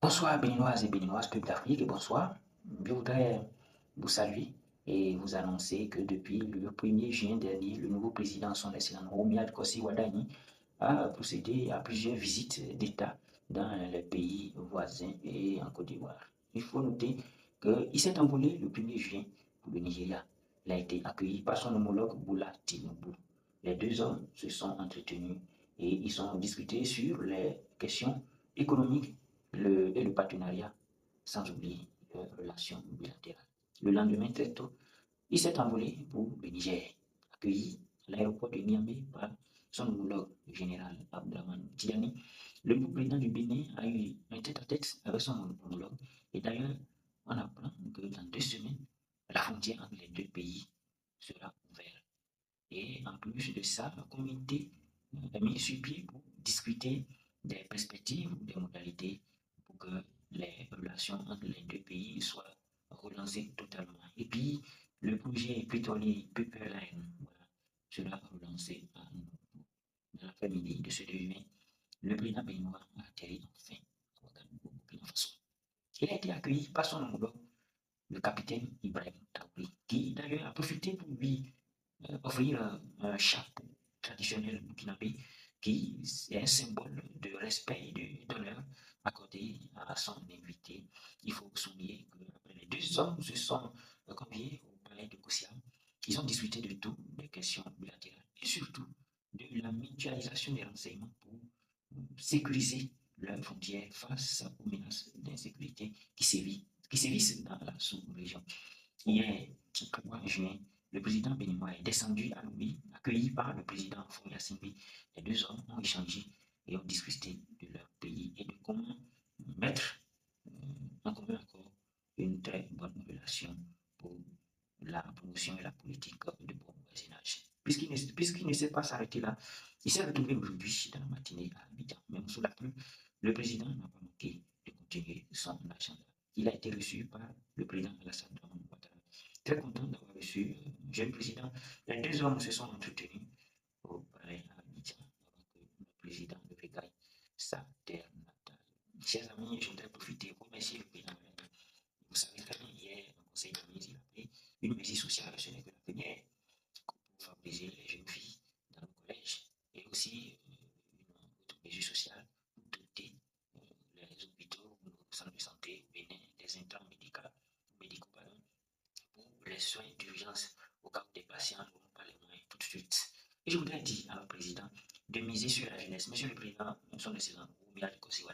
Bonsoir béninoises et béninoises, peuple d'Afrique, et bonsoir. Je voudrais vous saluer et vous annoncer que depuis le 1er juin dernier, le nouveau président, son excellent Romuald Kossi Wadani, a procédé à plusieurs visites d'État dans les pays voisins et en Côte d'Ivoire. Il faut noter qu'il s'est envolé le 1er juin pour le Nigeria. Il a été accueilli par son homologue Boula Tinubu. Les deux hommes se sont entretenus et ils ont discuté sur les questions économiques et le partenariat, sans oublier les relations bilatérales. Le lendemain, très tôt, il s'est envolé pour le Niger, accueilli à l'aéroport de Niamey par son homologue général Abdraman Tiani. Le nouveau président du Bénin a eu un tête-à-tête avec son homologue. Et d'ailleurs, on apprend que dans 2 semaines, la frontière entre les deux pays sera ouverte. Et en plus de ça, le comité est mis sur pied pour discuter des perspectives ou des modalités pour que les relations entre les deux pays soient relancées totalement. Et puis, le projet pétrolier Pipeline sera relancé dans l'après-midi de ce 2 mai. Le président béninois a atterri enfin à Ouagadougou, au Burkina Faso. Il a été accueilli par son homologue, le capitaine Ibrahim Traoré, qui d'ailleurs a profité pour lui offrir un chapeau traditionnel burkinabé qui est un symbole de respect et d'honneur accordé à son invité. Il faut souligner que les deux hommes se sont conviés au palais de Koussiam. Ils ont discuté de tout, des questions bilatérales et surtout de la mutualisation des renseignements pour sécuriser leurs frontières face aux menaces d'insécurité qui sévissent dans la sous-région. Hier, 3 juin, le président béninois est descendu à Lomé, accueilli par le président Fourier Simbi. Les deux hommes ont échangé et ont discuté de leur pays et de comment mettre en commun encore une très bonne relation pour la promotion et la politique de bon voisinage. Puisqu'il ne s'est pas s'arrêter là, il s'est retrouvé aujourd'hui dans la matinée à Abidjan. Même sous la pluie, le président n'a pas manqué de continuer son agenda. Il a été reçu par le président Alassane Ouattara. Très content d'avoir reçu le jeune président. Les deux hommes se sont entretenus au palais à Abidjan avant que le président ne regagne sa terre natale. Chers amis, je voudrais profiter pour remercier le président. Vous savez très bien, hier, au conseil de ministre, il a pris une mesure sociale, ce n'est que la première, pour favoriser les jeunes filles dans le collège. Et aussi une autre mesure sociale pour doter les hôpitaux ou nos centres de santé au Bénin des intrants médicaux pour les soins d'urgence au cas où des patients n'auront pas les moyens tout de suite. Et je voudrais dire à notre président de miser sur la jeunesse. Monsieur le président, son excellent Romuald Kossi